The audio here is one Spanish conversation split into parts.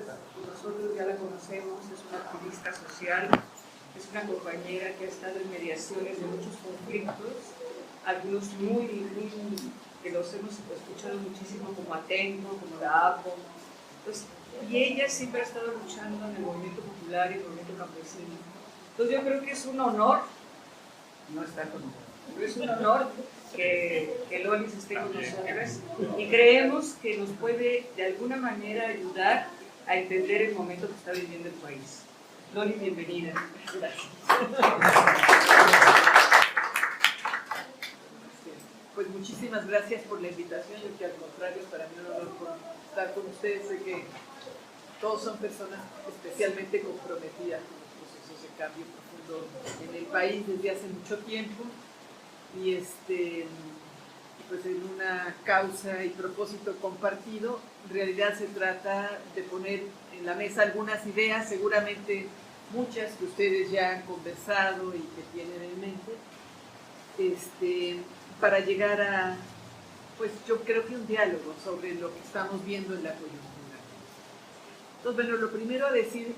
nosotros ya la conocemos, es una activista social, es una compañera que ha estado en mediaciones de muchos conflictos, algunos que los hemos escuchado muchísimo como Atento, como la APO. Entonces, y ella siempre ha estado luchando en el movimiento popular y el movimiento campesino. Entonces yo creo que es un honor, no está con nosotros, pero es un honor que Lolis esté con nosotras y creemos que nos puede de alguna manera ayudar a entender el momento que está viviendo el país. Lolis, bienvenida. Gracias. Pues muchísimas gracias por la invitación, y que al contrario, para mí es un honor estar con ustedes. Sé que todos son personas especialmente comprometidas con los procesos de cambio profundo en el país desde hace mucho tiempo, y pues en una causa y propósito compartido. En realidad se trata de poner en la mesa algunas ideas, seguramente muchas que ustedes ya han conversado y que tienen en mente, para llegar a, pues yo creo que un diálogo sobre lo que estamos viendo en la coyuntura. Entonces, bueno, lo primero a decir,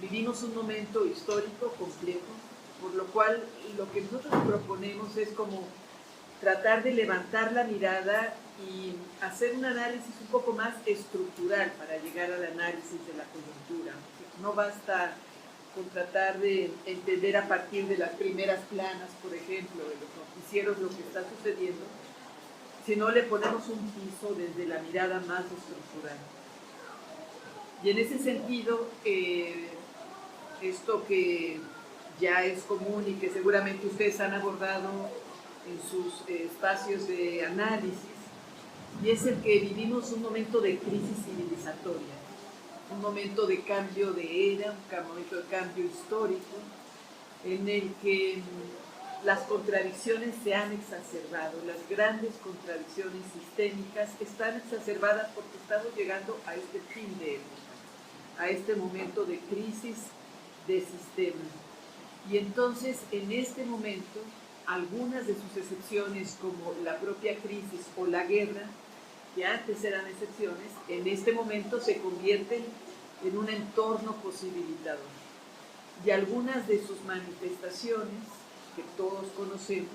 vivimos un momento histórico complejo, por lo cual lo que nosotros proponemos es como tratar de levantar la mirada y hacer un análisis un poco más estructural para llegar al análisis de la coyuntura. No basta con tratar de entender a partir de las primeras planas, por ejemplo, de los noticieros lo que está sucediendo, sino le ponemos un piso desde la mirada más estructural. Y en ese sentido, esto que ya es común y que seguramente ustedes han abordado en sus espacios de análisis, y es el que vivimos un momento de crisis civilizatoria, un momento de cambio de era, un momento de cambio histórico, en el que las contradicciones se han exacerbado, las grandes contradicciones sistémicas están exacerbadas porque estamos llegando a este fin de época, a este momento de crisis de sistema. Y entonces, en este momento, algunas de sus excepciones, como la propia crisis o la guerra, que antes eran excepciones, en este momento se convierten en un entorno posibilitador. Y algunas de sus manifestaciones, que todos conocemos,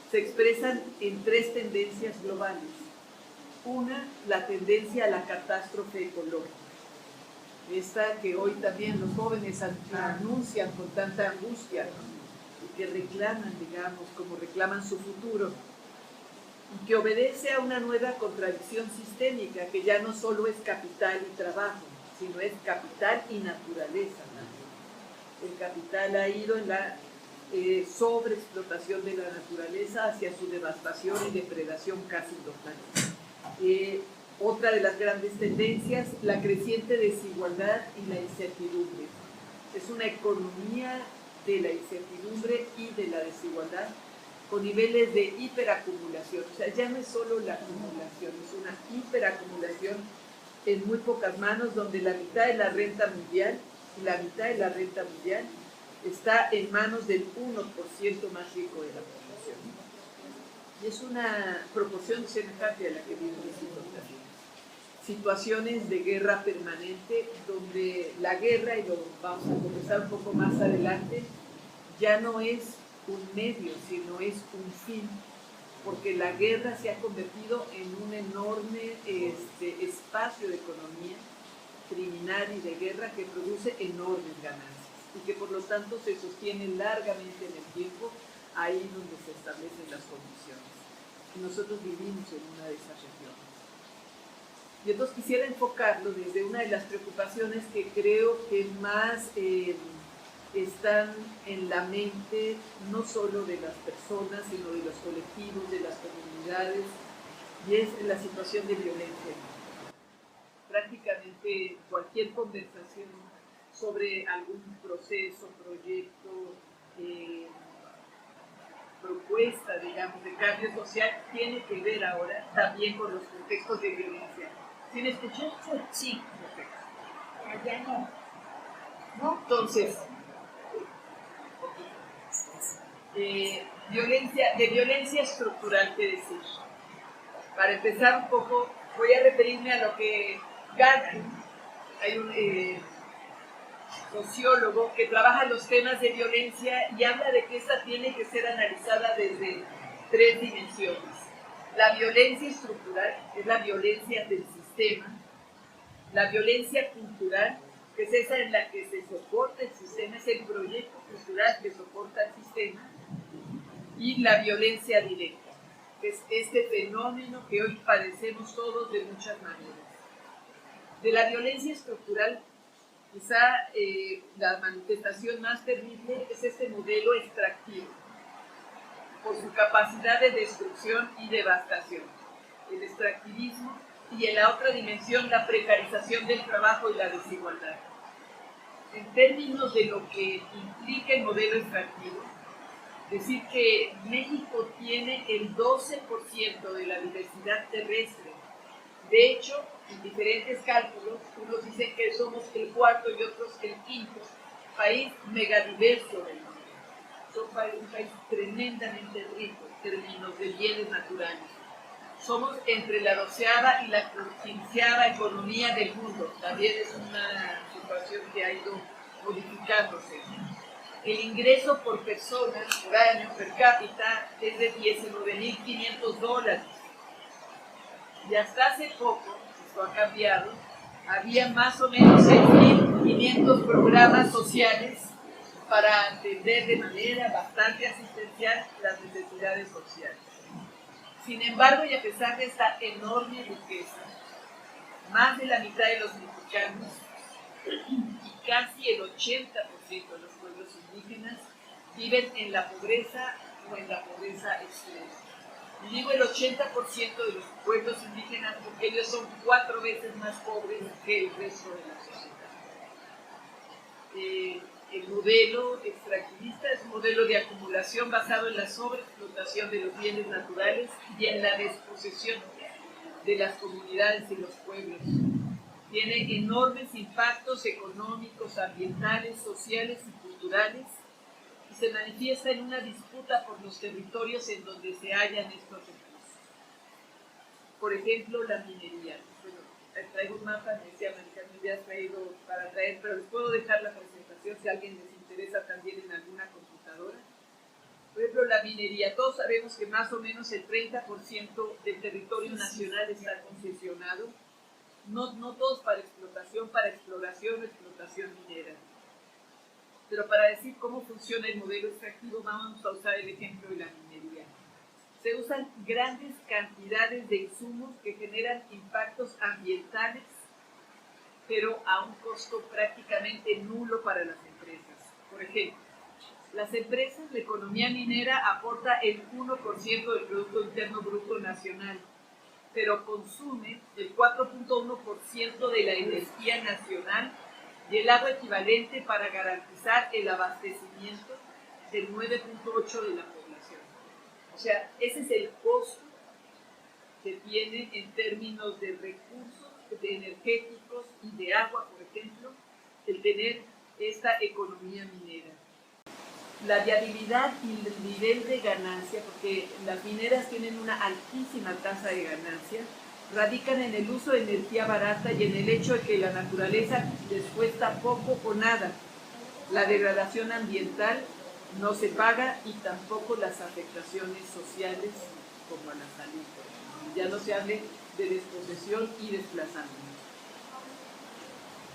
se expresan en tres tendencias globales. Una, la tendencia a la catástrofe ecológica. Esta que hoy también los jóvenes anuncian con tanta angustia, ¿no? Y que reclaman, digamos, como reclaman su futuro, y que obedece a una nueva contradicción sistémica, que ya no solo es capital y trabajo, sino es capital y naturaleza también. El capital ha ido en la sobreexplotación de la naturaleza hacia su devastación y depredación casi total. Otra de las grandes tendencias, la creciente desigualdad y la incertidumbre. Es una economía de la incertidumbre y de la desigualdad, con niveles de hiperacumulación. O sea, ya no es solo la acumulación, es una hiperacumulación en muy pocas manos, donde la mitad de la renta mundial está en manos del 1% más rico de la población. Y es una proporción semejante a la que vivimos también. Situaciones de guerra permanente, donde la guerra, y lo vamos a conversar un poco más adelante, ya no es un medio, sino es un fin, porque la guerra se ha convertido en un enorme espacio de economía criminal y de guerra que produce enormes ganancias y que por lo tanto se sostiene largamente en el tiempo, ahí donde se establecen las condiciones. Y nosotros vivimos en una de esas regiones. Y entonces quisiera enfocarlo desde una de las preocupaciones que creo que más están en la mente, no solo de las personas, sino de los colectivos, de las comunidades, y es la situación de violencia. Prácticamente cualquier conversación sobre algún proceso, proyecto, propuesta, digamos, de cambio social, tiene que ver ahora también con los contextos de violencia. ¿Sí me escuchan? Sí. Perfecto. Allá no. ¿No? Entonces, de violencia estructural, ¿qué decir? Para empezar un poco, voy a referirme a lo que Gandhi hay un sociólogo que trabaja los temas de violencia y habla de que esta tiene que ser analizada desde 3 dimensiones. La violencia estructural es la violencia del sistema, la violencia cultural, que es esa en la que se soporta el sistema, es el proyecto cultural que soporta el sistema, y la violencia directa, que es este fenómeno que hoy padecemos todos de muchas maneras. De la violencia estructural, quizá la manifestación más terrible es este modelo extractivo, por su capacidad de destrucción y devastación. El extractivismo y en la otra dimensión la precarización del trabajo y la desigualdad. En términos de lo que implica el modelo extractivo, decir que México tiene el 12% de la diversidad terrestre. De hecho, en diferentes cálculos, unos dicen que somos el 4º y otros el 5º país megadiverso del mundo. Somos un país tremendamente rico en términos de bienes naturales. Somos entre la 12ª y la 15ª economía del mundo. También es una situación que ha ido modificándose. El ingreso por persona, por año, per cápita, es de $19,500. Y hasta hace poco, esto ha cambiado, había más o menos 6.500 programas sociales para atender de manera bastante asistencial las necesidades sociales. Sin embargo, y a pesar de esta enorme riqueza, más de la mitad de los mexicanos y casi el 80% de los pueblos indígenas viven en la pobreza o en la pobreza extrema. Y digo el 80% de los pueblos indígenas porque ellos son 4 veces más pobres que el resto de la sociedad. El modelo extractivista es un modelo de acumulación basado en la sobreexplotación de los bienes naturales y en la desposesión de las comunidades y los pueblos. Tiene enormes impactos económicos, ambientales, sociales y culturales y se manifiesta en una disputa por los territorios en donde se hallan estos recursos. Por ejemplo, la minería. Bueno, traigo un mapa, me decía Maricano, me había traído para traer, pero les puedo dejar la presentación si a alguien les interesa también en alguna computadora. Por ejemplo, la minería. Todos sabemos que más o menos el 30% del territorio nacional está concesionado. No todos para explotación, para exploración o explotación minera. Pero para decir cómo funciona el modelo extractivo, vamos a usar el ejemplo de la minería. Se usan grandes cantidades de insumos que generan impactos ambientales, pero a un costo prácticamente nulo para las empresas. Por ejemplo, las empresas, la economía minera aporta el 1% del Producto Interno Bruto Nacional, pero consume el 4.1% de la energía nacional y el agua equivalente para garantizar el abastecimiento del 9.8% de la población. O sea, ese es el costo que tiene en términos de recursos, de energéticos y de agua, por ejemplo, el tener esta economía minera. La viabilidad y el nivel de ganancia, porque las mineras tienen una altísima tasa de ganancia, radican en el uso de energía barata y en el hecho de que la naturaleza les cuesta poco o nada. La degradación ambiental no se paga y tampoco las afectaciones sociales como a la salud. Ya no se hable de desposesión y desplazamiento.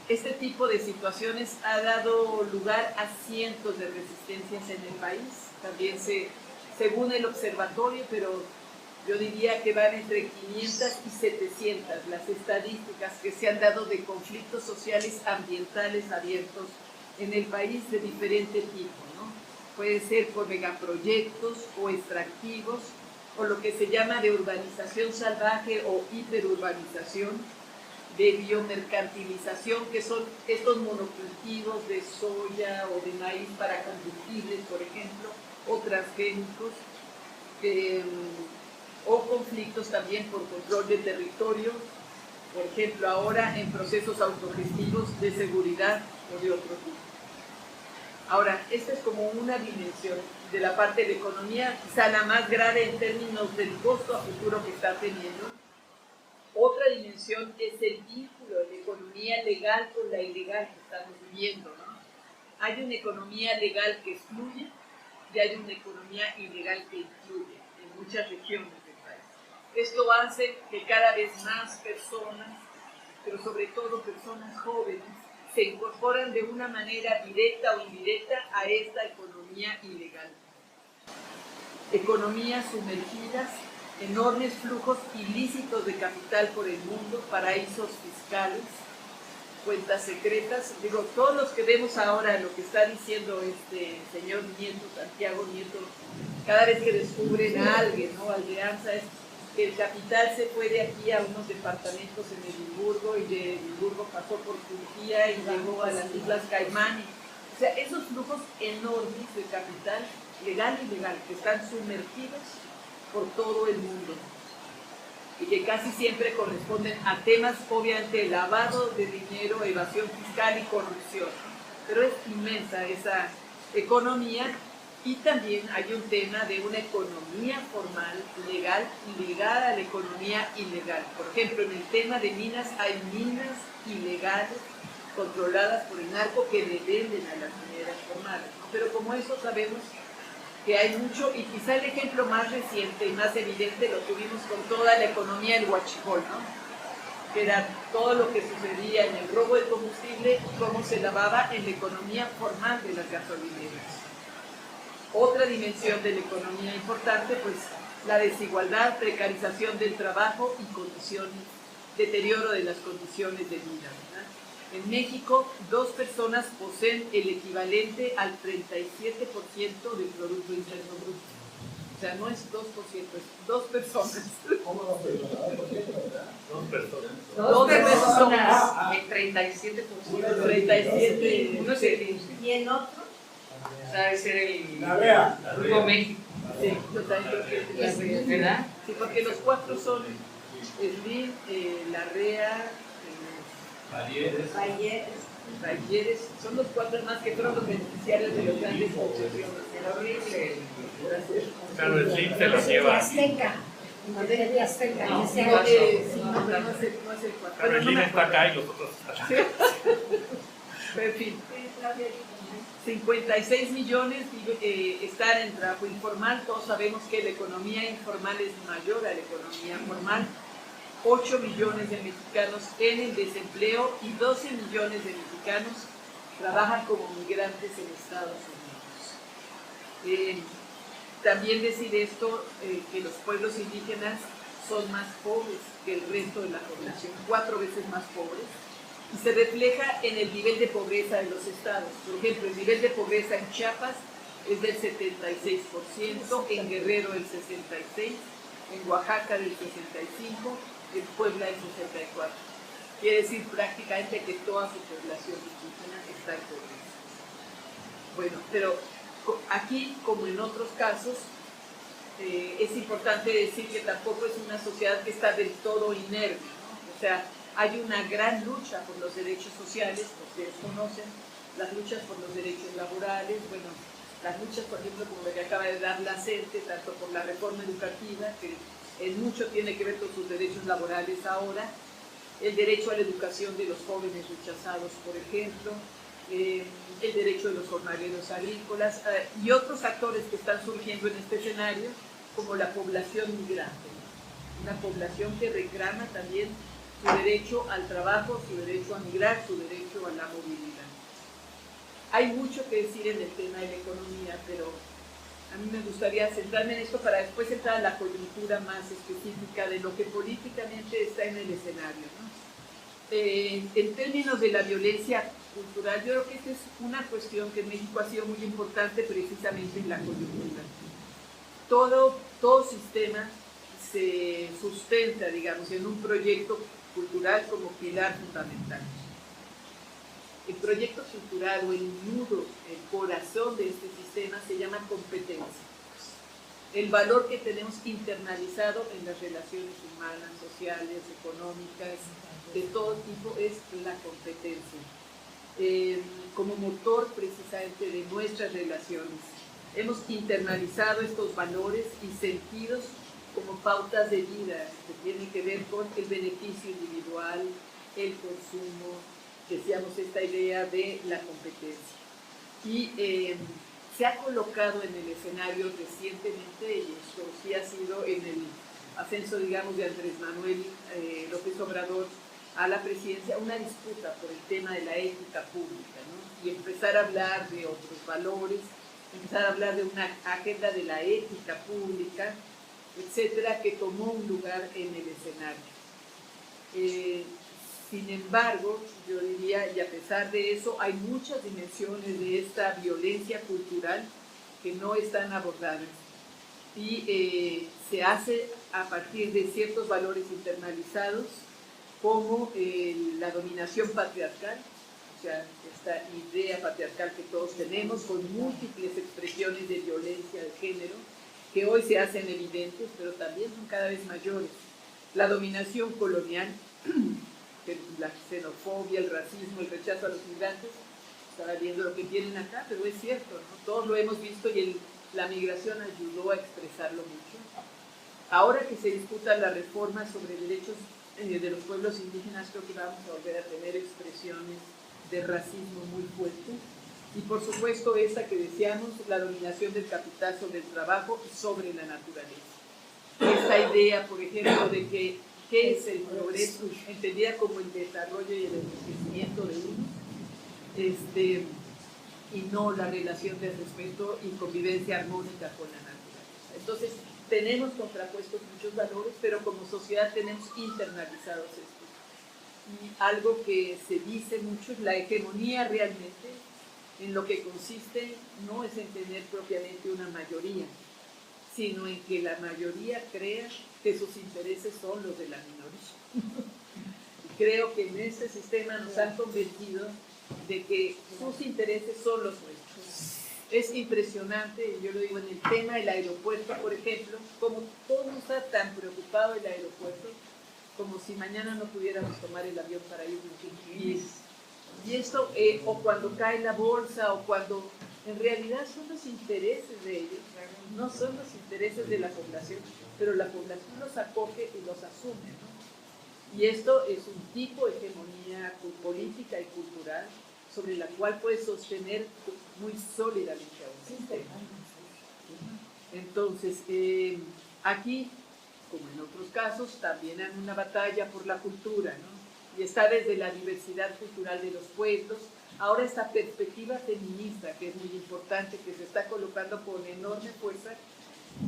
Este tipo de situaciones ha dado lugar a cientos de resistencias en el país. También según el observatorio, pero yo diría que van entre 500 y 700 las estadísticas que se han dado de conflictos sociales ambientales abiertos en el país de diferente tipo, ¿no? Puede ser por megaproyectos o extractivos, o lo que se llama de urbanización salvaje o hiperurbanización, de biomercantilización, que son estos monocultivos de soya o de maíz para combustibles, por ejemplo, o transgénicos, o conflictos también por control de territorio, por ejemplo, ahora en procesos autogestivos de seguridad o de otro tipo. Ahora, esta es como una dimensión de la parte de la economía, quizá la más grave en términos del costo a futuro que está teniendo. Otra dimensión es el vínculo de la economía legal con la ilegal que estamos viviendo, ¿no? Hay una economía legal que excluye y hay una economía ilegal que incluye en muchas regiones del país. Esto hace que cada vez más personas, pero sobre todo personas jóvenes, se incorporan de una manera directa o indirecta a esta economía ilegal. Economías sumergidas, enormes flujos ilícitos de capital por el mundo, paraísos fiscales, cuentas secretas. Digo, todos los que vemos ahora lo que está diciendo este señor Nieto, Santiago Nieto, cada vez que descubren a alguien, ¿no? Alianza, es que el capital se fue de aquí a unos departamentos en Edimburgo y de Edimburgo pasó por Turquía y llegó a las Islas Caimán. O sea, esos flujos enormes de capital, legal y ilegal, que están sumergidos por todo el mundo y que casi siempre corresponden a temas, obviamente, de lavado de dinero, evasión fiscal y corrupción. Pero es inmensa esa economía. Y también hay un tema de una economía formal, legal, ligada a la economía ilegal. Por ejemplo, en el tema de minas, hay minas ilegales controladas por el narco que le venden a las mineras formales, ¿no? Pero como eso sabemos que hay mucho, y quizá el ejemplo más reciente y más evidente lo tuvimos con toda la economía del huachicol, ¿no? Que era todo lo que sucedía en el robo de combustible y cómo se lavaba en la economía formal de las gasolineras. Otra dimensión de la economía importante, pues la desigualdad, precarización del trabajo y condiciones, deterioro de las condiciones de vida, ¿verdad? En México, 2 personas poseen el equivalente al 37% del Producto Interno Bruto. O sea, no es 2%, es 2 personas. ¿Cómo 2 personas? 2 personas. 2 personas. El 37%. El 37%. Uno es el ¿Y el otro? O sea, debe ser el La Grupo México. Sí, yo también creo que es la REA. ¿Verdad? Sí, porque los 4 son SLIM, la REA, Talleres, son los 4 más que fueron los beneficiarios de los grandes concesiones. Claro, el SLIM se lo lleva. Azteca. De Azteca. No, Sí, no, pero no es el 4. Claro, el SLIM está acá y los otros están acá. Pero en fin, 56 millones están en trabajo informal. Todos sabemos que la economía informal es mayor a la economía formal. 8 millones de mexicanos en el desempleo y 12 millones de mexicanos trabajan como migrantes en Estados Unidos. También decir esto, que los pueblos indígenas son más pobres que el resto de la población, 4 veces más pobres, y se refleja en el nivel de pobreza de los estados. Por ejemplo, el nivel de pobreza en Chiapas es del 76%, en Guerrero del 66%, en Oaxaca del 65%, en Puebla del 64%. Quiere decir prácticamente que toda su población indígena está en pobreza. Bueno, pero aquí, como en otros casos, es importante decir que tampoco es una sociedad que está del todo inerte, ¿no? O sea, hay una gran lucha por los derechos sociales, ustedes conocen, las luchas por los derechos laborales, bueno, las luchas, por ejemplo, como la que acaba de dar la CENTE, tanto por la reforma educativa, que en mucho tiene que ver con sus derechos laborales ahora, el derecho a la educación de los jóvenes rechazados, por ejemplo, el derecho de los jornaleros agrícolas y otros actores que están surgiendo en este escenario, como la población migrante, una población que reclama también su derecho al trabajo, su derecho a migrar, su derecho a la movilidad. Hay mucho que decir en el tema de la economía, pero a mí me gustaría centrarme en esto para después entrar a la coyuntura más específica de lo que políticamente está en el escenario, ¿no? En términos de la violencia cultural, yo creo que esta es una cuestión que en México ha sido muy importante precisamente en la coyuntura. Todo sistema se sustenta, digamos, en un proyecto cultural como pilar fundamental. El proyecto cultural o el nudo, el corazón de este sistema se llama competencia. El valor que tenemos internalizado en las relaciones humanas, sociales, económicas, de todo tipo, es la competencia. Como motor precisamente de nuestras relaciones. Hemos internalizado estos valores y sentidos como pautas de vida que tienen que ver con el beneficio individual, el consumo, decíamos esta idea de la competencia. Y se ha colocado en el escenario recientemente, y esto sí ha sido en el ascenso, digamos, de Andrés Manuel López Obrador a la presidencia, una disputa por el tema de la ética pública, ¿no? Y empezar a hablar de otros valores, empezar a hablar de una agenda de la ética pública, etcétera, que tomó un lugar en el escenario. Sin embargo, yo diría, y a pesar de eso, hay muchas dimensiones de esta violencia cultural que no están abordadas y se hace a partir de ciertos valores internalizados como la dominación patriarcal, o sea, esta idea patriarcal que todos tenemos, con múltiples expresiones de violencia de género, que hoy se hacen evidentes, pero también son cada vez mayores. La dominación colonial, la xenofobia, el racismo, el rechazo a los migrantes, estaba viendo lo que tienen acá, pero es cierto, ¿no? Todos lo hemos visto y la migración ayudó a expresarlo mucho. Ahora que se disputa la reforma sobre derechos de los pueblos indígenas, creo que vamos a volver a tener expresiones de racismo muy fuertes. Y por supuesto esa que decíamos, la dominación del capital sobre el trabajo y sobre la naturaleza. Esta idea, por ejemplo, de que qué es el progreso, entendida como el desarrollo y el enriquecimiento de uno, y no la relación de respeto y convivencia armónica con la naturaleza. Entonces, tenemos contrapuestos muchos valores, pero como sociedad tenemos internalizados estos. Y algo que se dice mucho es la hegemonía realmente, en lo que consiste no es en tener propiamente una mayoría, sino en que la mayoría crea que sus intereses son los de la minoría. Y creo que en este sistema nos han convencido de que sus intereses son los nuestros. Es impresionante, yo lo digo en el tema del aeropuerto, por ejemplo, como todo mundo está tan preocupado del aeropuerto, como si mañana no pudiéramos tomar el avión para irnos. Y esto, o cuando cae la bolsa, o cuando en realidad son los intereses de ellos, no son los intereses de la población, pero la población los acoge y los asume, ¿no? Y esto es un tipo de hegemonía política y cultural sobre la cual puede sostener muy sólidamente a un sistema. Entonces, aquí, como en otros casos, también hay una batalla por la cultura, ¿no? Y está desde la diversidad cultural de los pueblos, ahora esta perspectiva feminista, que es muy importante, que se está colocando con enorme fuerza,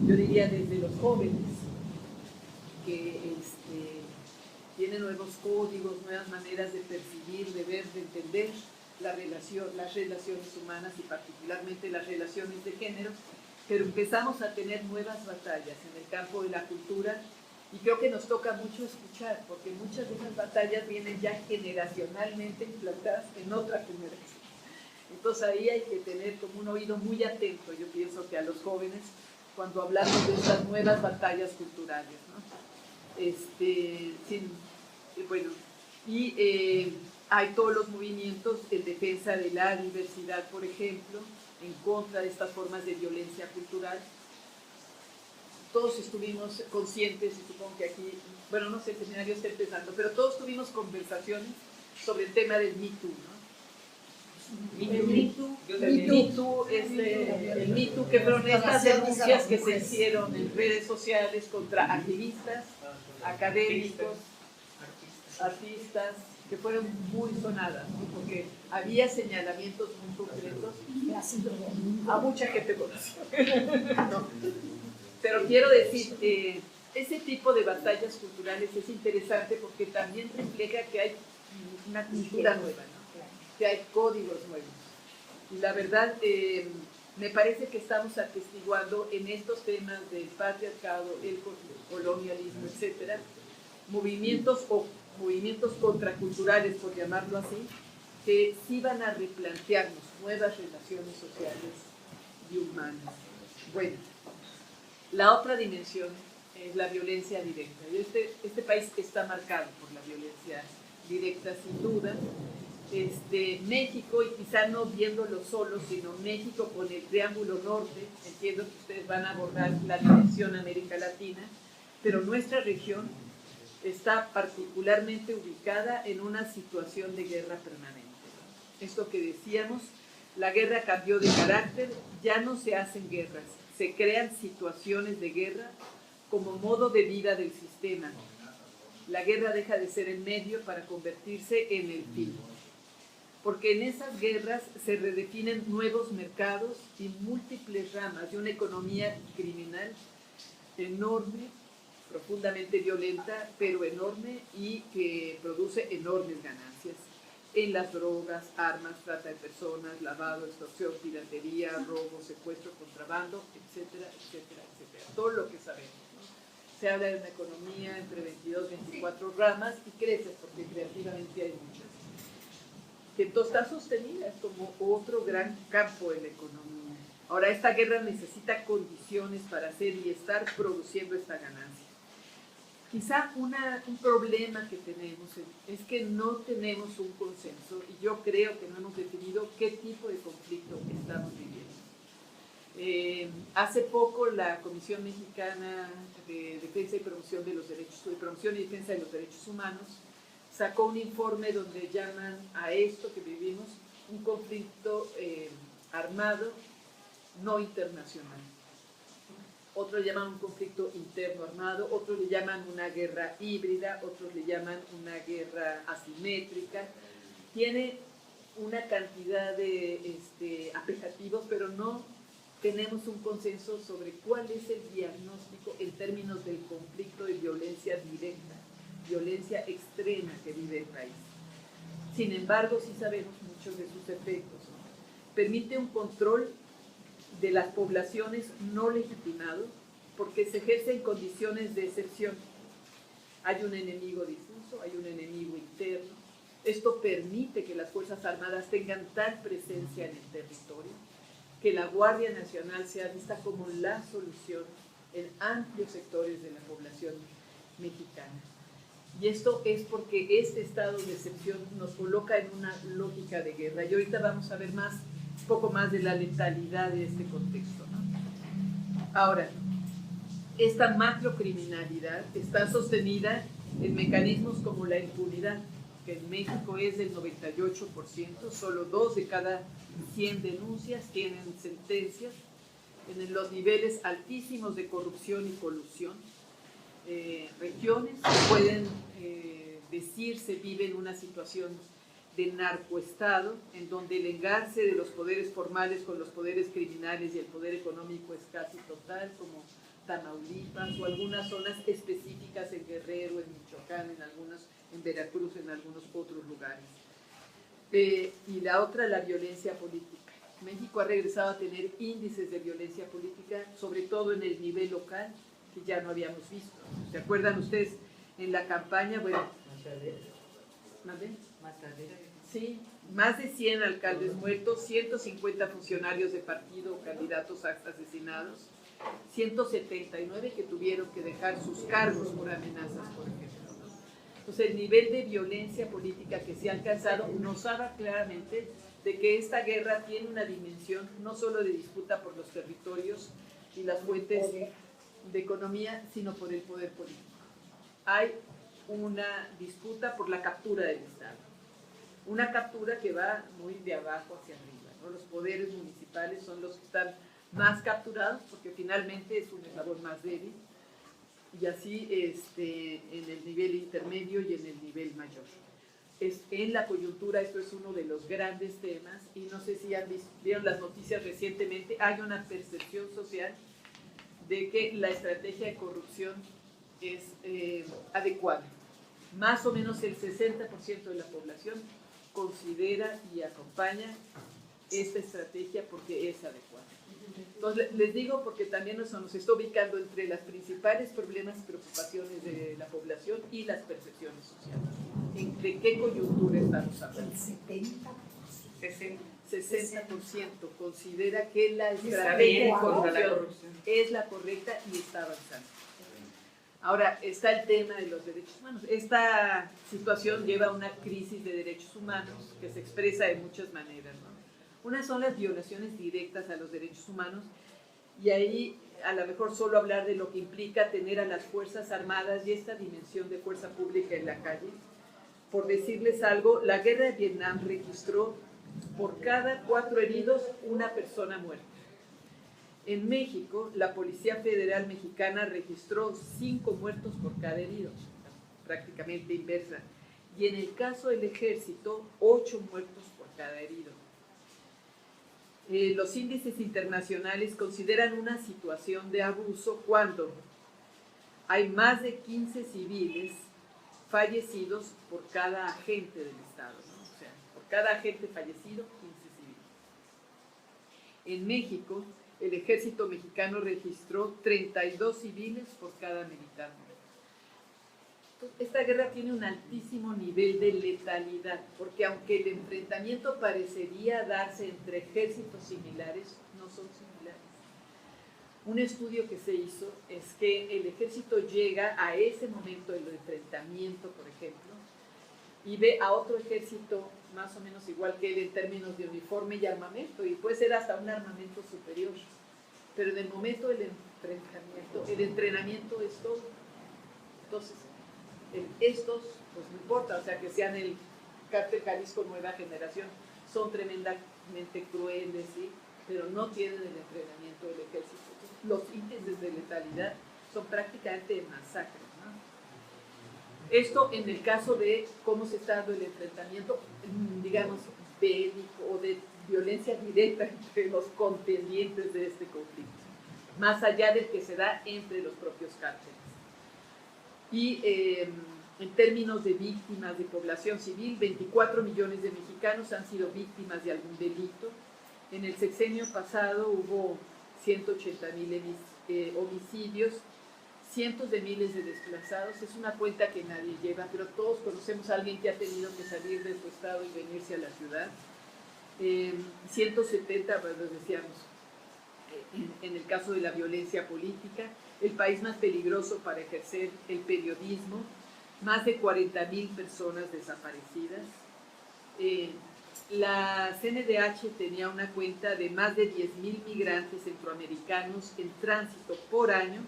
yo diría desde los jóvenes, que tienen nuevos códigos, nuevas maneras de percibir, de ver, de entender las relaciones humanas y particularmente las relaciones de género, pero empezamos a tener nuevas batallas en el campo de la cultura y creo que nos toca mucho escuchar, porque muchas de esas batallas vienen ya generacionalmente implantadas en otra generación. Entonces ahí hay que tener como un oído muy atento, yo pienso que a los jóvenes, cuando hablamos de estas nuevas batallas culturales, ¿no? Bueno, y hay todos los movimientos en defensa de la diversidad, por ejemplo, en contra de estas formas de violencia cultural. Todos estuvimos conscientes, y supongo que aquí, bueno, no sé, el seminario está empezando, pero todos tuvimos conversaciones sobre el tema del Me Too, ¿no? El Me Too, que fueron estas denuncias que se hicieron en redes sociales contra activistas, académicos, artistas, que fueron muy sonadas, ¿no? Porque había señalamientos muy concretos a mucha gente conocida, ¿no? Pero quiero decir, ese tipo de batallas culturales es interesante porque también refleja que hay una cultura nueva, ¿no? Que hay códigos nuevos. Y la verdad, me parece que estamos atestiguando en estos temas del patriarcado, el colonialismo, etcétera, movimientos contraculturales, por llamarlo así, que sí van a replantearnos nuevas relaciones sociales y humanas. Bueno, la otra dimensión es la violencia directa. Y este país está marcado por la violencia directa, sin duda. México, y quizá no viéndolo solo, sino México con el Triángulo Norte, entiendo que ustedes van a abordar la dimensión América Latina, pero nuestra región está particularmente ubicada en una situación de guerra permanente. Esto que decíamos, la guerra cambió de carácter, ya no se hacen guerras, se crean situaciones de guerra como modo de vida del sistema. La guerra deja de ser el medio para convertirse en el fin, porque en esas guerras se redefinen nuevos mercados y múltiples ramas de una economía criminal enorme, profundamente violenta, pero enorme y que produce enormes ganancias en las drogas, armas, trata de personas, lavado, extorsión, piratería, robo, secuestro, contrabando, etcétera, etcétera, etcétera. Todo lo que sabemos, ¿no? Se habla de una economía entre 22 y 24 ramas y crece porque creativamente hay muchas. Que entonces está sostenida, es como otro gran campo de la economía. Ahora, esta guerra necesita condiciones para hacer y estar produciendo esta ganancia. Quizá un problema que tenemos es que no tenemos un consenso y yo creo que no hemos definido qué tipo de conflicto estamos viviendo. Hace poco la Comisión Mexicana de Defensa y Promoción de los Derechos, de Promoción y Defensa de los Derechos Humanos sacó un informe donde llaman a esto que vivimos un conflicto armado no internacional. Otros llaman un conflicto interno armado, otros le llaman una guerra híbrida, otros le llaman una guerra asimétrica. Tiene una cantidad de apelativos, pero no tenemos un consenso sobre cuál es el diagnóstico en términos del conflicto de violencia directa, violencia extrema que vive el país. Sin embargo, sí sabemos muchos de sus efectos, ¿no? Permite un control de las poblaciones no legitimado porque se ejerce en condiciones de excepción. Hay un enemigo difuso, hay un enemigo interno. Esto permite que las Fuerzas Armadas tengan tal presencia en el territorio que la Guardia Nacional sea vista como la solución en amplios sectores de la población mexicana. Y esto es porque este estado de excepción nos coloca en una lógica de guerra. Y ahorita vamos a ver un poco más de la letalidad de este contexto, ¿no? Ahora, esta macrocriminalidad está sostenida en mecanismos como la impunidad, que en México es del 98%, solo 2 de cada 100 denuncias tienen sentencias, en los niveles altísimos de corrupción y colusión. Regiones que pueden decirse viven una situación de narcoestado, en donde el engarce de los poderes formales con los poderes criminales y el poder económico es casi total, como Tamaulipas o algunas zonas específicas en Guerrero, en Michoacán, en Veracruz, en algunos otros lugares. Y la otra, la violencia política. México ha regresado a tener índices de violencia política, sobre todo en el nivel local, que ya no habíamos visto. ¿Se acuerdan ustedes en la campaña? Bueno, sí, más de 100 alcaldes muertos, 150 funcionarios de partido o candidatos asesinados, 179 que tuvieron que dejar sus cargos por amenazas, por ejemplo, ¿no? Entonces, el nivel de violencia política que se ha alcanzado nos habla claramente de que esta guerra tiene una dimensión no solo de disputa por los territorios y las fuentes de economía, sino por el poder político. Hay una disputa por la captura del Estado, una captura que va muy de abajo hacia arriba, ¿no? Los poderes municipales son los que están más capturados porque finalmente es un eslabón más débil, y así en el nivel intermedio y en el nivel mayor. En la coyuntura esto es uno de los grandes temas, y no sé si vieron las noticias recientemente, hay una percepción social de que la estrategia de corrupción es adecuada. Más o menos el 60% de la población considera y acompaña esta estrategia porque es adecuada. Entonces, les digo porque también nos está ubicando entre las principales problemas y preocupaciones de la población y las percepciones sociales. ¿De qué coyuntura estamos hablando? El 70%. 60% considera que la estrategia de corrupción es la correcta y está avanzando. Ahora, está el tema de los derechos humanos. Esta situación lleva a una crisis de derechos humanos que se expresa de muchas maneras, ¿no? Una son las violaciones directas a los derechos humanos, Y ahí a lo mejor solo hablar de lo que implica tener a las Fuerzas Armadas y esta dimensión de fuerza pública en la calle. Por decirles algo, la guerra de Vietnam registró por cada 4 heridos una persona muerta. En México, la Policía Federal Mexicana registró 5 muertos por cada herido, prácticamente inversa. Y en el caso del Ejército, 8 muertos por cada herido. Los índices internacionales consideran una situación de abuso cuando hay más de 15 civiles fallecidos por cada agente del Estado, ¿no? O sea, por cada agente fallecido, 15 civiles. En México, el Ejército Mexicano registró 32 civiles por cada militar muerto. Esta guerra tiene un altísimo nivel de letalidad, porque aunque el enfrentamiento parecería darse entre ejércitos similares, no son similares. Un estudio que se hizo es que el ejército llega a ese momento del enfrentamiento, por ejemplo, y ve a otro ejército más o menos igual que él en términos de uniforme y armamento, y puede ser hasta un armamento superior. Pero en el momento del enfrentamiento, el entrenamiento es todo. Entonces, estos, pues no importa, o sea, que sean el Cártel Jalisco Nueva Generación, son tremendamente crueles, ¿sí? Pero no tienen el entrenamiento del ejército. Entonces, los índices de letalidad son prácticamente de masacre, ¿no? Esto en el caso de cómo se está dando el enfrentamiento, digamos, bélico o de violencia directa entre los contendientes de este conflicto, más allá del que se da entre los propios cárteles. Y en términos de víctimas de población civil, 24 millones de mexicanos han sido víctimas de algún delito. En el sexenio pasado hubo 180,000 homicidios, cientos de miles de desplazados. Es una cuenta que nadie lleva, pero todos conocemos a alguien que ha tenido que salir de su estado y venirse a la ciudad. 170, bueno, decíamos, en el caso de la violencia política, el país más peligroso para ejercer el periodismo, más de 40,000 personas desaparecidas. La CNDH tenía una cuenta de más de 10,000 migrantes centroamericanos en tránsito por año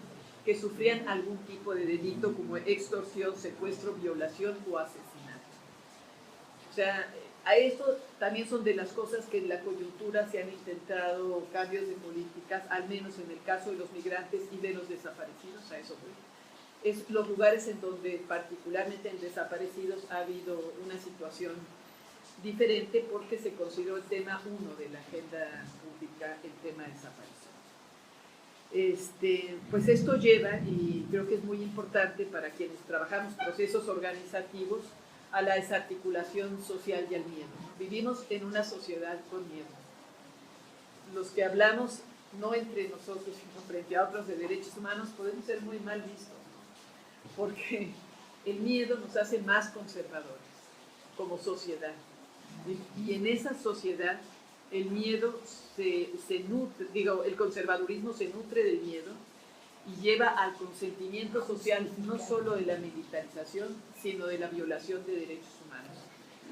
que sufrían algún tipo de delito como extorsión, secuestro, violación o asesinato. O sea, a esto también son de las cosas que en la coyuntura se han intentado cambios de políticas, al menos en el caso de los migrantes y de los desaparecidos, a eso voy. Es los lugares en donde particularmente en desaparecidos ha habido una situación diferente porque se consideró el tema 1 de la agenda pública, el tema de desaparición. Pues esto lleva, y creo que es muy importante para quienes trabajamos procesos organizativos, a la desarticulación social y al miedo. Vivimos en una sociedad con miedo. Los que hablamos, no entre nosotros, sino frente a otros de derechos humanos, podemos ser muy mal vistos, ¿no? Porque el miedo nos hace más conservadores como sociedad. Y en esa sociedad el miedo se nutre, el conservadurismo se nutre del miedo y lleva al consentimiento social no solo de la militarización, sino de la violación de derechos humanos.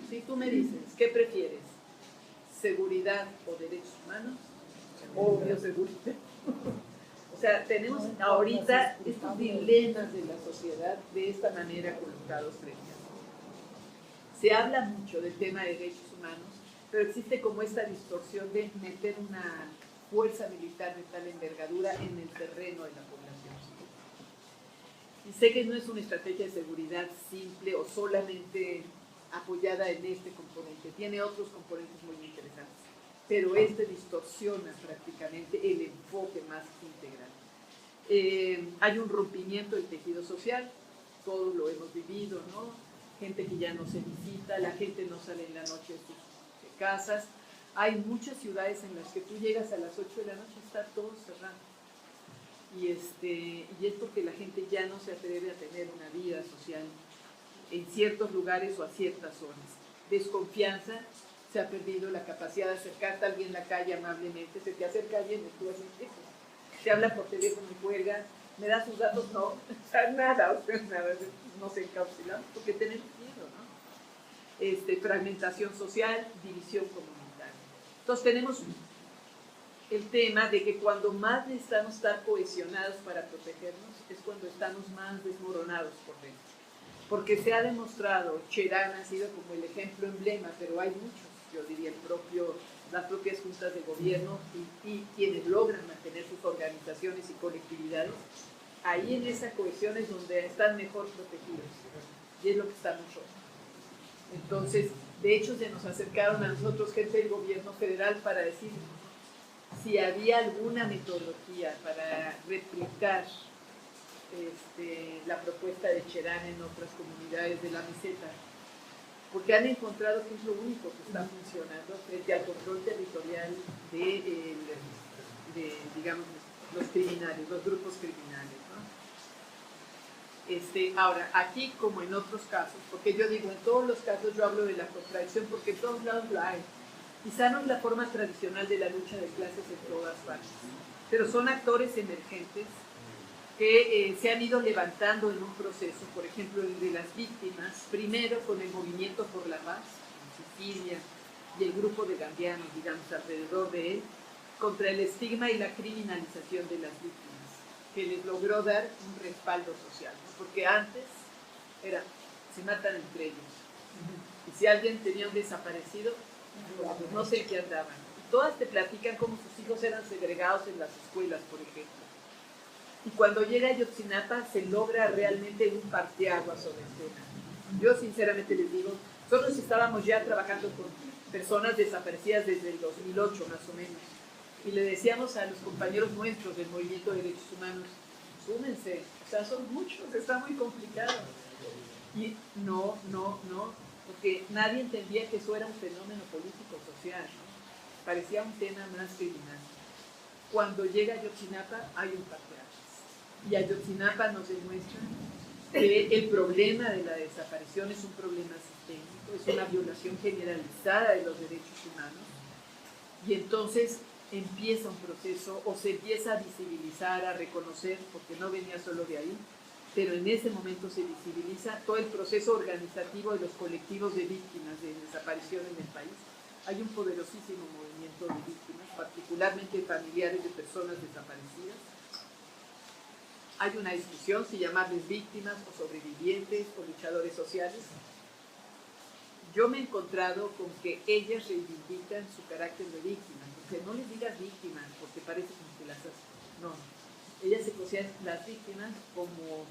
Si tú me dices, ¿qué prefieres? ¿Seguridad o derechos humanos? Obvio, seguridad. O sea, tenemos ahorita estos dilemas de la sociedad de esta manera colocados frente a nosotros. Se habla mucho del tema de derechos humanos, pero existe como esta distorsión de meter una fuerza militar de tal envergadura en el terreno de la población. Y sé que no es una estrategia de seguridad simple o solamente apoyada en este componente, tiene otros componentes muy interesantes, pero este distorsiona prácticamente el enfoque más integral. Hay un rompimiento del tejido social, todos lo hemos vivido, ¿no? Gente que ya no se visita, la gente no sale en la noche de sus casas. Hay muchas ciudades en las que tú llegas a las 8 de la noche y está todo cerrado. Y es porque la gente ya no se atreve a tener una vida social en ciertos lugares o a ciertas horas. Desconfianza, se ha perdido la capacidad de acercarte a alguien en la calle amablemente, se te acerca alguien y tú haces eso. Se habla por teléfono y cuelga, me da sus datos, no, o sea, nada, nos encapsulamos porque tenemos miedo, ¿no? Fragmentación social, división comunitaria. Entonces tenemos el tema de que cuando más necesitamos estar cohesionados para protegernos es cuando estamos más desmoronados por dentro. Porque se ha demostrado, Cherán ha sido como el ejemplo emblema, pero hay muchos, yo diría las propias juntas de gobierno y quienes logran mantener sus organizaciones y colectividades, ahí en esa cohesión es donde están mejor protegidos, y es lo que estamos hoy. Entonces, de hecho, se nos acercaron a nosotros gente del gobierno federal para decir si había alguna metodología para replicar la propuesta de Cherán en otras comunidades de la meseta, porque han encontrado que es lo único que está funcionando frente al control territorial de digamos, los criminales, los grupos criminales, ¿no? Ahora, aquí como en otros casos, porque yo digo, en todos los casos yo hablo de la contradicción, porque en todos lados la hay. Quizá no es la forma tradicional de la lucha de clases en todas partes, pero son actores emergentes que se han ido levantando en un proceso, por ejemplo, el de las víctimas, primero con el Movimiento por la Paz, en Sicilia, y el grupo de gambianos, digamos, alrededor de él, contra el estigma y la criminalización de las víctimas, que les logró dar un respaldo social, ¿no? Porque antes se matan entre ellos, y si alguien tenía un desaparecido, pues no sé en qué andaban. Todas te platican cómo sus hijos eran segregados en las escuelas, por ejemplo. Y cuando llega a Ayotzinapa se logra realmente un parteaguas sobre el tema. Yo sinceramente les digo, nosotros estábamos ya trabajando con personas desaparecidas desde el 2008 más o menos, y le decíamos a los compañeros nuestros del Movimiento de Derechos Humanos, súmense, o sea, son muchos, está muy complicado. Y no, porque nadie entendía que eso era un fenómeno político, social, ¿no? Parecía un tema más criminal. Cuando llega Ayotzinapa hay un parteaguas. Y Ayotzinapa nos demuestra que el problema de la desaparición es un problema sistémico, es una violación generalizada de los derechos humanos, y entonces empieza un proceso, o se empieza a visibilizar, a reconocer, porque no venía solo de ahí, pero en ese momento se visibiliza todo el proceso organizativo de los colectivos de víctimas de desaparición en el país. Hay un poderosísimo movimiento de víctimas, particularmente familiares de personas desaparecidas. Hay una discusión si llamarles víctimas o sobrevivientes o luchadores sociales. Yo me he encontrado con que ellas reivindican su carácter de víctimas, porque no les digas víctimas, porque parece como que las hacen. No, ellas se consideran las víctimas como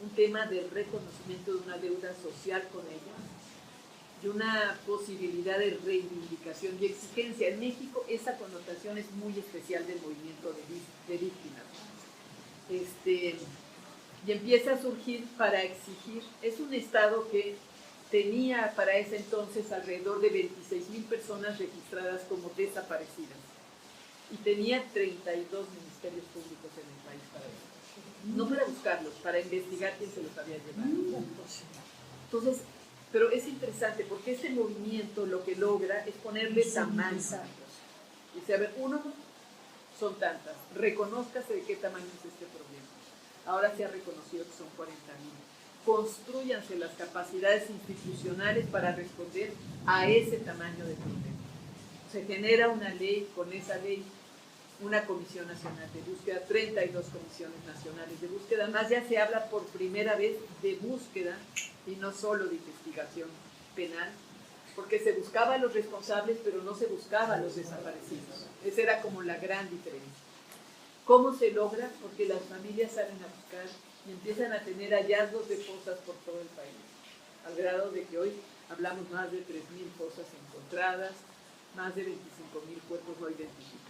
un tema de reconocimiento de una deuda social con ellas y una posibilidad de reivindicación y exigencia. En México esa connotación es muy especial del movimiento de víctimas. Y empieza a surgir para exigir, es un estado que tenía para ese entonces alrededor de 26,000 personas registradas como desaparecidas y tenía 32 ministerios públicos en el país para eso. No para buscarlos, para investigar quién se los había llevado. Entonces, pero es interesante porque este movimiento lo que logra es ponerle tamaño. Dice, a ver, uno, son tantas, reconózcase de qué tamaño es este problema. Ahora se ha reconocido que son 40,000. Construyanse las capacidades institucionales para responder a ese tamaño de problema. Se genera una ley, con esa ley, una Comisión Nacional de Búsqueda, 32 comisiones nacionales de búsqueda. Además ya se habla por primera vez de búsqueda y no solo de investigación penal, porque se buscaba a los responsables, pero no se buscaba a los desaparecidos. Esa era como la gran diferencia. ¿Cómo se logra? Porque las familias salen a buscar y empiezan a tener hallazgos de fosas por todo el país, al grado de que hoy hablamos más de 3,000 fosas encontradas, más de 25,000 cuerpos no identificados.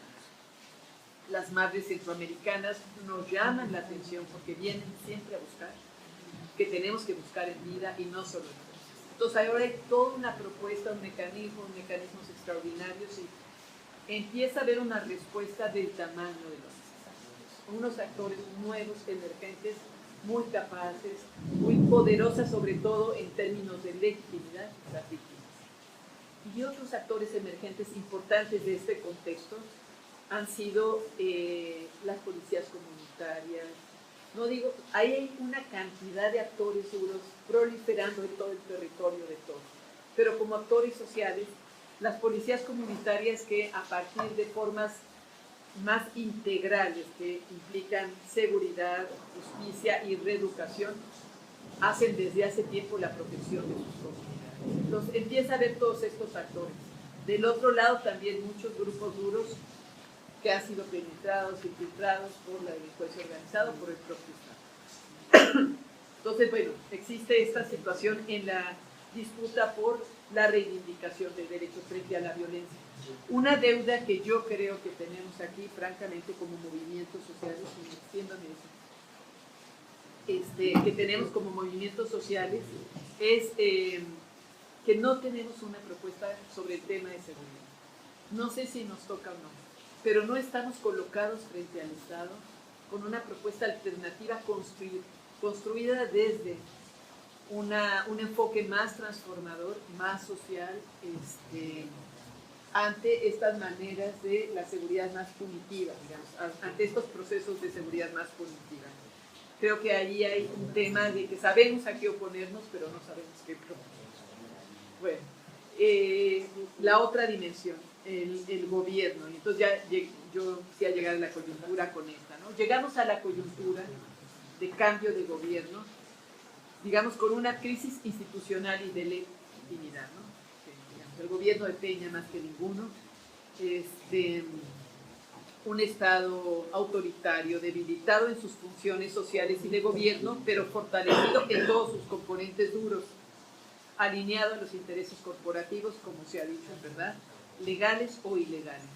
Las madres centroamericanas nos llaman la atención porque vienen siempre a buscar, que tenemos que buscar en vida y no solo en fosas. Entonces ahora hay toda una propuesta, mecanismos extraordinarios, y empieza a haber una respuesta del tamaño de los desastres. Unos actores nuevos, emergentes, muy capaces, muy poderosas, sobre todo en términos de legitimidad, las víctimas. Y otros actores emergentes importantes de este contexto han sido las policías comunitarias. No digo, hay una cantidad de actores seguros proliferando en todo el territorio de todos, pero como actores sociales, las policías comunitarias que a partir de formas más integrales que implican seguridad, justicia y reeducación, hacen desde hace tiempo la protección de sus comunidades. Entonces empieza a ver todos estos actores. Del otro lado también muchos grupos duros que han sido penetrados, infiltrados por la delincuencia organizada, por el propio Estado. Entonces, bueno, existe esta situación en la disputa por la reivindicación de derechos frente a la violencia. Una deuda que yo creo que tenemos aquí, francamente, como movimientos sociales, y me extiendo en eso, que tenemos como movimientos sociales, es que no tenemos una propuesta sobre el tema de seguridad. No sé si nos toca o no, pero no estamos colocados frente al Estado con una propuesta alternativa construida desde un enfoque más transformador, más social, ante estas maneras de la seguridad más punitiva, digamos, ante estos procesos de seguridad más punitiva. Creo que ahí hay un tema de que sabemos a qué oponernos, pero no sabemos qué proponer. Bueno, la otra dimensión, el gobierno. Entonces ya yo quisiera llegar a la coyuntura con esta, ¿no? Llegamos a la coyuntura de cambio de gobierno, digamos, con una crisis institucional y de legitimidad, ¿no? Digamos, el gobierno de Peña más que ninguno, un Estado autoritario, debilitado en sus funciones sociales y de gobierno, pero fortalecido en todos sus componentes duros, alineado a los intereses corporativos, como se ha dicho, ¿verdad?, legales o ilegales.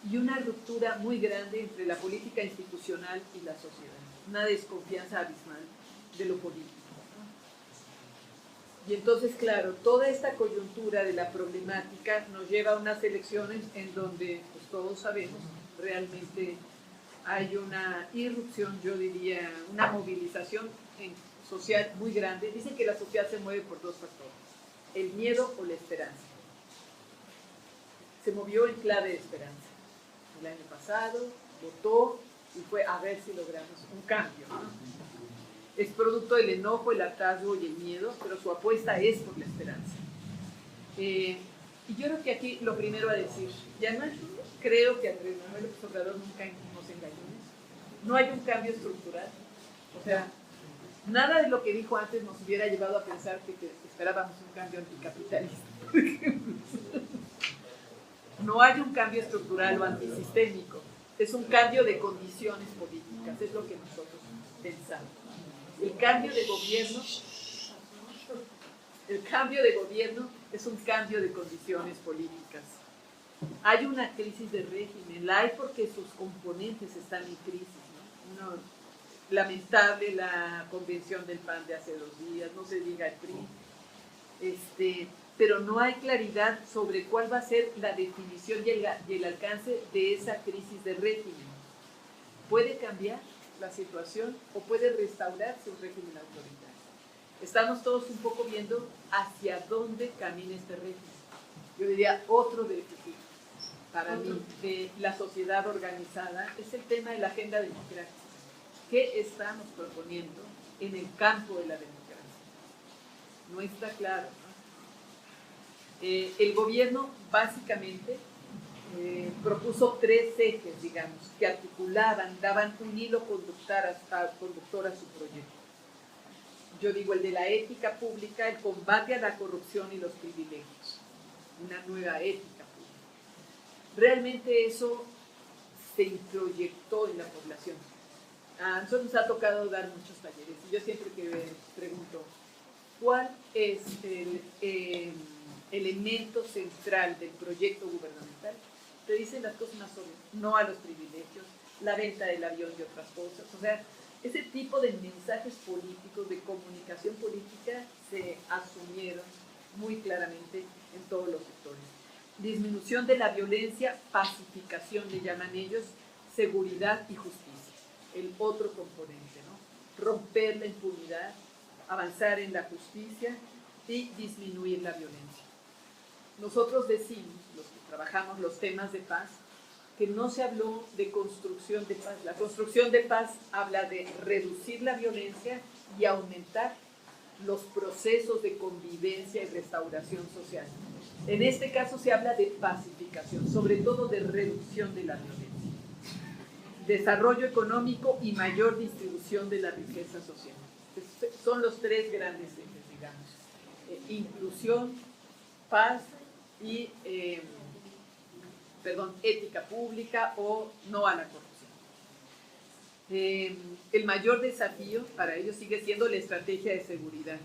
Y una ruptura muy grande entre la política institucional y la sociedad, una desconfianza abismal de lo político. Y entonces, claro, toda esta coyuntura de la problemática nos lleva a unas elecciones en donde, pues todos sabemos, realmente hay una irrupción, yo diría, una movilización social muy grande. Dicen que la sociedad se mueve por dos factores, el miedo o la esperanza. Se movió en clave de esperanza. El año pasado votó y fue a ver si logramos un cambio, ¿no? Es producto del enojo, el hartazgo y el miedo, pero su apuesta es por la esperanza. Y yo creo que aquí lo primero a decir, y además creo que Andrés Manuel López Obrador nunca nos engañó, no hay un cambio estructural. O sea, nada de lo que dijo antes nos hubiera llevado a pensar que esperábamos un cambio anticapitalista. No hay un cambio estructural o antisistémico, es un cambio de condiciones políticas, es lo que nosotros pensamos. El cambio de gobierno es un cambio de condiciones políticas. Hay una crisis de régimen, la hay porque sus componentes están en crisis, ¿no? Lamentable la convención del PAN de hace 2 días, no se diga el PRI, pero no hay claridad sobre cuál va a ser la definición y el alcance de esa crisis de régimen. ¿Puede cambiar la situación o puede restaurarse un régimen autoritario? Estamos todos un poco viendo hacia dónde camina este régimen. Yo diría otro déficit para mí de la sociedad organizada es el tema de la agenda democrática. ¿Qué estamos proponiendo en el campo de la democracia? No está claro, ¿no? El gobierno básicamente propuso 3 ejes, digamos, que articulaban, daban un hilo conductor a su proyecto. Yo digo el de la ética pública, el combate a la corrupción y los privilegios, una nueva ética pública. Realmente eso se introyectó en la población. A nosotros nos ha tocado dar muchos talleres y yo siempre que pregunto, ¿cuál es el elemento central del proyecto gubernamental? Te dicen las cosas más obvias, no a los privilegios, la venta del avión y otras cosas. O sea, ese tipo de mensajes políticos, de comunicación política, se asumieron muy claramente en todos los sectores. Disminución de la violencia, pacificación le llaman ellos, seguridad y justicia. El otro componente, ¿no? Romper la impunidad, avanzar en la justicia y disminuir la violencia. Nosotros decimos, los que trabajamos los temas de paz, que no se habló de construcción de paz. La construcción de paz habla de reducir la violencia y aumentar los procesos de convivencia y restauración social. En este caso se habla de pacificación, sobre todo de reducción de la violencia. desarrollo económico y mayor distribución de la riqueza social. Son los tres grandes ejes, digamos. Inclusión, paz y ética pública o no a la corrupción. El mayor desafío para ellos sigue siendo la estrategia de seguridad,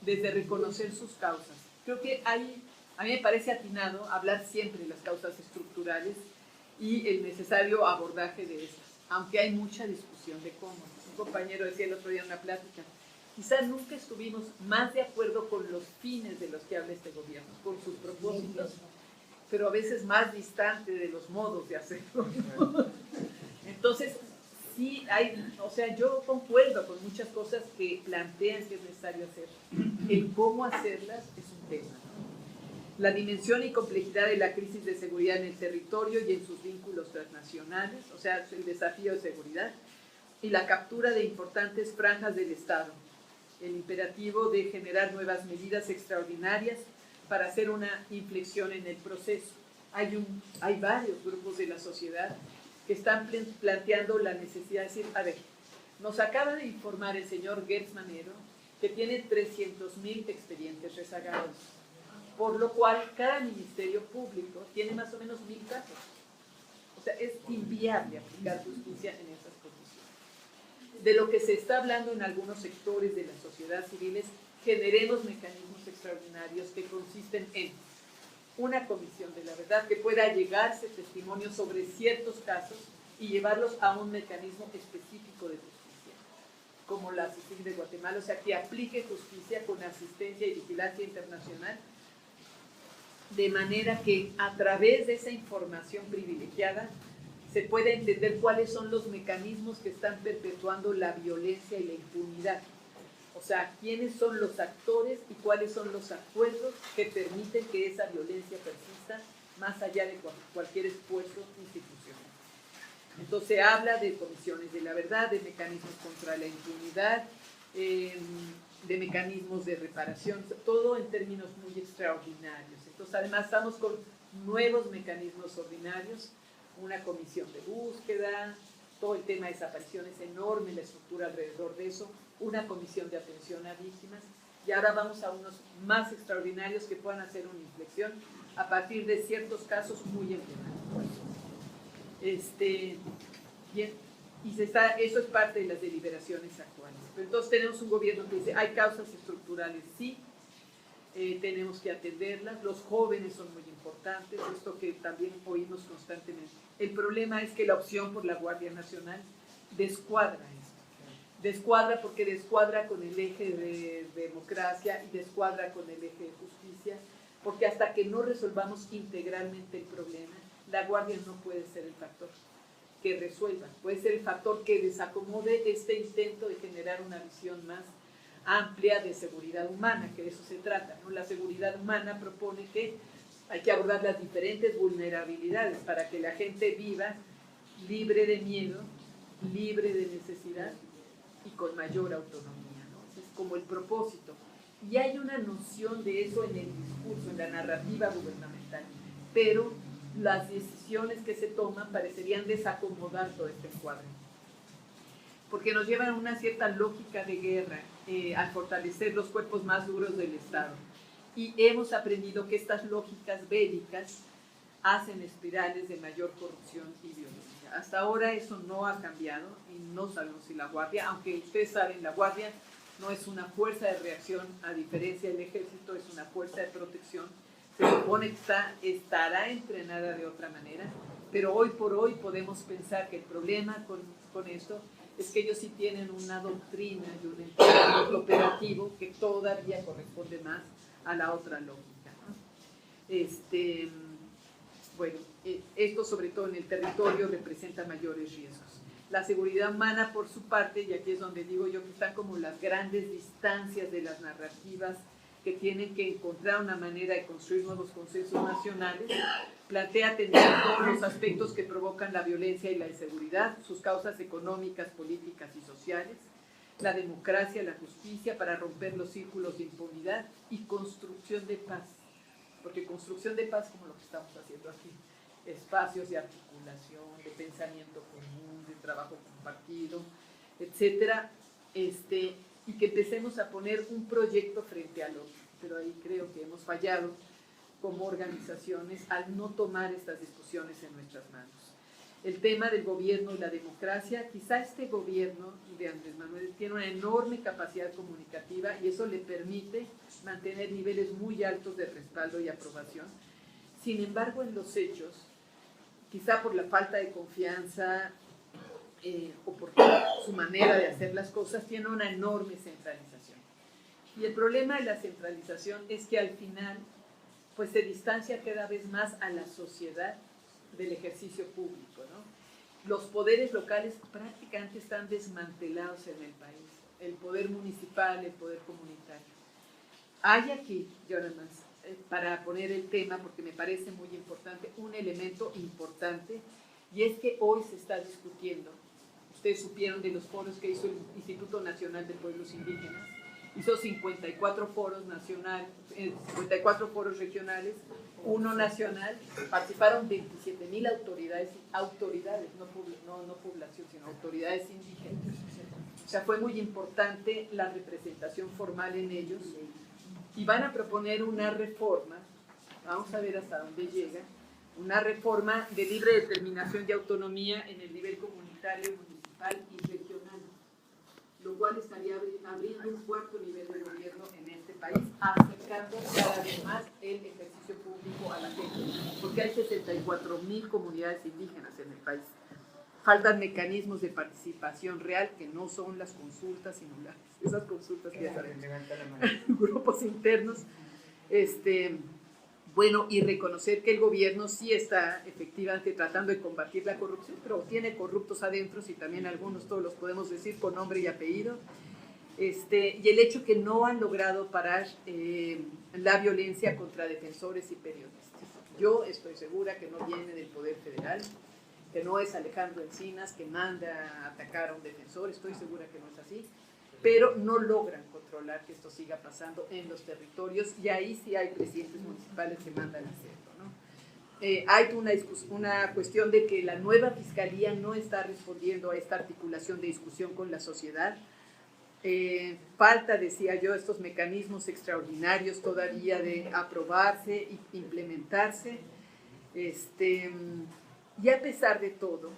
desde reconocer sus causas. Creo que a mí me parece atinado hablar siempre de las causas estructurales y el necesario abordaje de estas, aunque hay mucha discusión de cómo. Un compañero decía el otro día en una plática, quizás nunca estuvimos más de acuerdo con los fines de los que habla este gobierno, con sus propósitos, pero a veces más distante de los modos de hacerlo. Entonces, sí yo concuerdo con muchas cosas que plantean que es necesario hacer. El cómo hacerlas es un tema, ¿no? La dimensión y complejidad de la crisis de seguridad en el territorio y en sus vínculos transnacionales, o sea, el desafío de seguridad, y la captura de importantes franjas del Estado, el imperativo de generar nuevas medidas extraordinarias para hacer una inflexión en el proceso. Hay varios grupos de la sociedad que están planteando la necesidad de decir, a ver, nos acaba de informar el señor Gertz Manero que tiene 300,000 expedientes rezagados, por lo cual cada ministerio público tiene más o menos 1,000 casos. O sea, es inviable aplicar justicia en esas condiciones. De lo que se está hablando en algunos sectores de la sociedad civil es generemos mecanismos extraordinarios que consisten en una comisión de la verdad que pueda llegarse testimonios sobre ciertos casos y llevarlos a un mecanismo específico de justicia, como la CICIG de Guatemala, o sea, que aplique justicia con asistencia y vigilancia internacional, de manera que a través de esa información privilegiada se pueda entender cuáles son los mecanismos que están perpetuando la violencia y la impunidad. O sea, quiénes son los actores y cuáles son los acuerdos que permiten que esa violencia persista más allá de cualquier esfuerzo institucional. Entonces se habla de comisiones de la verdad, de mecanismos contra la impunidad, de mecanismos de reparación, todo en términos muy extraordinarios. Entonces además estamos con nuevos mecanismos ordinarios, una comisión de búsqueda, todo el tema de desaparición es enorme, la estructura alrededor de eso, una comisión de atención a víctimas, y ahora vamos a unos más extraordinarios que puedan hacer una inflexión a partir de ciertos casos muy emblemáticos. Bien, y eso es parte de las deliberaciones actuales. Pero entonces tenemos un gobierno que dice, hay causas estructurales, sí, tenemos que atenderlas, los jóvenes son muy importantes, esto que también oímos constantemente. El problema es que la opción por la Guardia Nacional descuadra esto. Descuadra porque descuadra con el eje de democracia y descuadra con el eje de justicia, porque hasta que no resolvamos integralmente el problema, la Guardia no puede ser el factor que resuelva, puede ser el factor que desacomode este intento de generar una visión más amplia de seguridad humana, que de eso se trata, ¿no? La seguridad humana propone que hay que abordar las diferentes vulnerabilidades para que la gente viva libre de miedo, libre de necesidad y con mayor autonomía, ¿no? Ese es como el propósito. Y hay una noción de eso en el discurso, en la narrativa gubernamental, pero las decisiones que se toman parecerían desacomodar todo este encuadre, porque nos llevan a una cierta lógica de guerra al fortalecer los cuerpos más duros del Estado. Y hemos aprendido que estas lógicas bélicas hacen espirales de mayor corrupción y violencia. Hasta ahora eso no ha cambiado y no sabemos si la Guardia, aunque ustedes saben, la Guardia no es una fuerza de reacción, a diferencia del Ejército, es una fuerza de protección. Se supone que estará entrenada de otra manera, pero hoy por hoy podemos pensar que el problema con esto es que ellos sí tienen una doctrina y un entrenamiento operativo que todavía corresponde más a la otra lógica, ¿no? Esto sobre todo en el territorio representa mayores riesgos. La seguridad humana, por su parte, y aquí es donde digo yo que están como las grandes distancias de las narrativas que tienen que encontrar una manera de construir nuevos consensos nacionales, plantea atender todos los aspectos que provocan la violencia y la inseguridad, sus causas económicas, políticas y sociales, la democracia, la justicia para romper los círculos de impunidad y construcción de paz, porque construcción de paz como lo que estamos haciendo aquí espacios de articulación, de pensamiento común, de trabajo compartido, etcétera, y que empecemos a poner un proyecto frente al otro. Pero ahí creo que hemos fallado como organizaciones al no tomar estas discusiones en nuestras manos. El tema del gobierno y la democracia, quizá este gobierno de Andrés Manuel tiene una enorme capacidad comunicativa y eso le permite mantener niveles muy altos de respaldo y aprobación. Sin embargo, en los hechos, quizá por la falta de confianza o por su manera de hacer las cosas, tiene una enorme centralización. Y el problema de la centralización es que al final pues se distancia cada vez más a la sociedad del ejercicio público, ¿no? Los poderes locales prácticamente están desmantelados en el país, el poder municipal, el poder comunitario. Hay aquí, yo nada más, para poner el tema, porque me parece muy importante, un elemento importante, y es que hoy se está discutiendo, ustedes supieron de los foros que hizo el Instituto Nacional de Pueblos Indígenas, hizo 54 foros nacionales, 54 foros regionales, uno nacional, participaron 27,000 autoridades, no población, sino autoridades indígenas. O sea, fue muy importante la representación formal en ellos y van a proponer una reforma, vamos a ver hasta dónde llega, una reforma de libre determinación y autonomía en el nivel comunitario, municipal y regional, lo cual estaría abriendo un cuarto nivel de gobierno en este país, acercando cada vez más el ejercicio público a la gente, porque hay 64,000 comunidades indígenas en el país. Faltan mecanismos de participación real que no son las consultas, sino esas consultas que ya sabemos, grupos internos. Bueno, y reconocer que el gobierno sí está efectivamente tratando de combatir la corrupción, pero tiene corruptos adentro y también algunos, todos los podemos decir por nombre y apellido. Y el hecho que no han logrado parar la violencia contra defensores y periodistas. Yo estoy segura que no viene del Poder Federal, que no es Alejandro Encinas que manda a atacar a un defensor, estoy segura que no es así, pero no logran controlar que esto siga pasando en los territorios y ahí sí hay presidentes municipales que mandan a hacerlo, ¿no? Hay una cuestión de que la nueva fiscalía no está respondiendo a esta articulación de discusión con la sociedad. Falta, decía yo, estos mecanismos extraordinarios todavía de aprobarse e implementarse. Y a pesar de todo,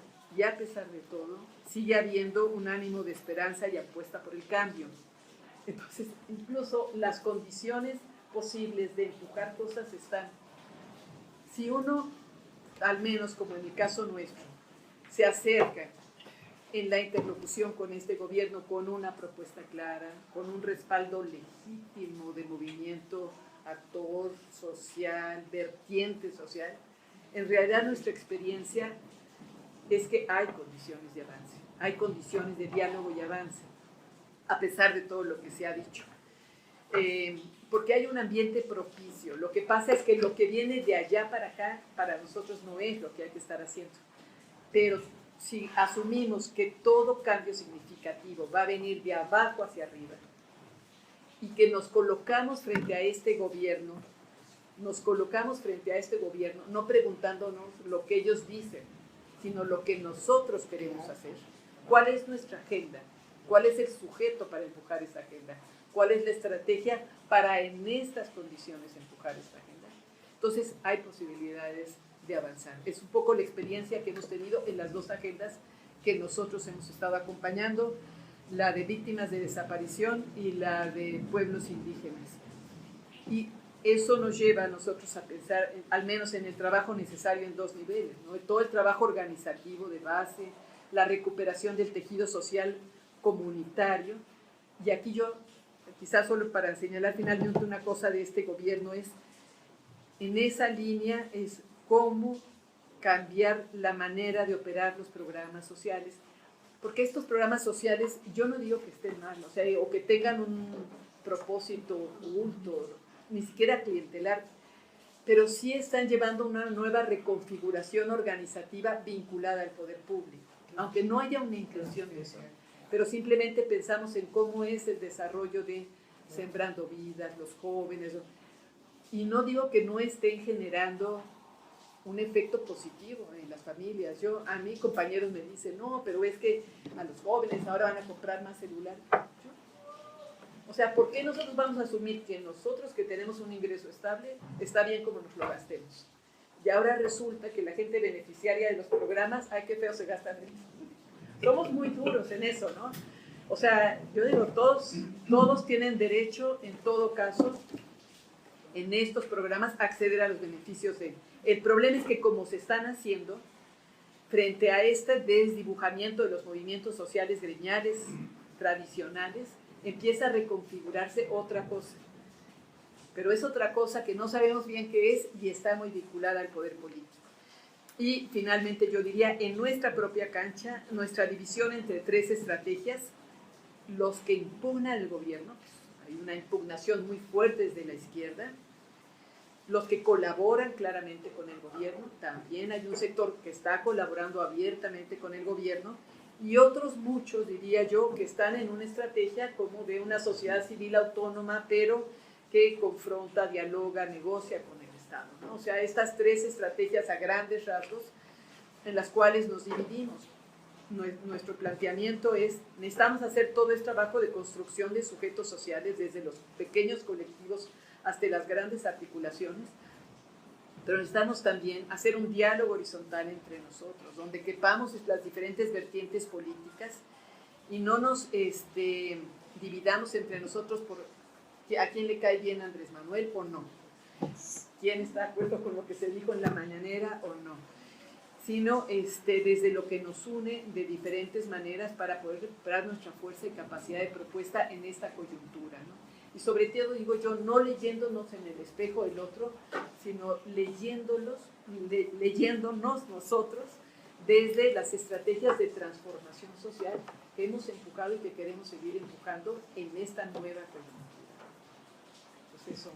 sigue habiendo un ánimo de esperanza y apuesta por el cambio. Entonces, incluso las condiciones posibles de empujar cosas están. Si uno, al menos como en el caso nuestro, se acerca en la interlocución con este gobierno con una propuesta clara, con un respaldo legítimo de movimiento, actor social, vertiente social, en realidad nuestra experiencia es que hay condiciones de avance, hay condiciones de diálogo y avance, a pesar de todo lo que se ha dicho. Porque hay un ambiente propicio. Lo que pasa es que lo que viene de allá para acá, para nosotros no es lo que hay que estar haciendo. Pero si asumimos que todo cambio significativo va a venir de abajo hacia arriba y que nos colocamos frente a este gobierno, no preguntándonos lo que ellos dicen, sino lo que nosotros queremos hacer. ¿Cuál es nuestra agenda? ¿Cuál es el sujeto para empujar esa agenda? ¿Cuál es la estrategia para en estas condiciones empujar esta agenda? Entonces hay posibilidades de avanzar. Es un poco la experiencia que hemos tenido en las dos agendas que nosotros hemos estado acompañando, la de víctimas de desaparición y la de pueblos indígenas. Y eso nos lleva a nosotros a pensar, al menos en el trabajo necesario en dos niveles, ¿no? Todo el trabajo organizativo de base, la recuperación del tejido social comunitario. Y aquí yo, quizás solo para señalar finalmente una cosa de este gobierno, es en esa línea es cómo cambiar la manera de operar los programas sociales, porque estos programas sociales, yo no digo que estén mal, o sea, o que tengan un propósito oculto, ni siquiera clientelar, pero sí están llevando una nueva reconfiguración organizativa vinculada al poder público, aunque no haya una inclusión de eso, pero simplemente pensamos en cómo es el desarrollo de Sembrando Vidas, los jóvenes, y no digo que no estén generando un efecto positivo en las familias. A mí compañeros me dicen, no, pero es que a los jóvenes ahora van a comprar más celular. O sea, ¿por qué nosotros vamos a asumir que nosotros que tenemos un ingreso estable, está bien como nos lo gastemos? Y ahora resulta que la gente beneficiaria de los programas, ay, qué feo se gastan en eso. Somos muy duros en eso, ¿no? O sea, yo digo, todos tienen derecho, en todo caso, en estos programas, a acceder a los beneficios de... El problema es que como se están haciendo, frente a este desdibujamiento de los movimientos sociales gremiales tradicionales, empieza a reconfigurarse otra cosa. Pero es otra cosa que no sabemos bien qué es y está muy vinculada al poder político. Y finalmente yo diría, en nuestra propia cancha, nuestra división entre 3 estrategias, los que impugnan el gobierno, hay una impugnación muy fuerte desde la izquierda, los que colaboran claramente con el gobierno, también hay un sector que está colaborando abiertamente con el gobierno, y otros muchos, diría yo, que están en una estrategia como de una sociedad civil autónoma, pero que confronta, dialoga, negocia con el Estado, ¿no? O sea, estas 3 estrategias a grandes rasgos en las cuales nos dividimos. Nuestro planteamiento es, necesitamos hacer todo este trabajo de construcción de sujetos sociales, desde los pequeños colectivos hasta las grandes articulaciones, pero necesitamos también hacer un diálogo horizontal entre nosotros, donde quepamos las diferentes vertientes políticas y no nos dividamos entre nosotros por a quién le cae bien Andrés Manuel o no, quién está de acuerdo con lo que se dijo en la mañanera o no, sino desde lo que nos une de diferentes maneras para poder recuperar nuestra fuerza y capacidad de propuesta en esta coyuntura, ¿no? Y sobre todo, digo yo, no leyéndonos en el espejo del otro, sino leyéndonos nosotros desde las estrategias de transformación social que hemos empujado y que queremos seguir empujando en esta nueva coyuntura. Pues eso.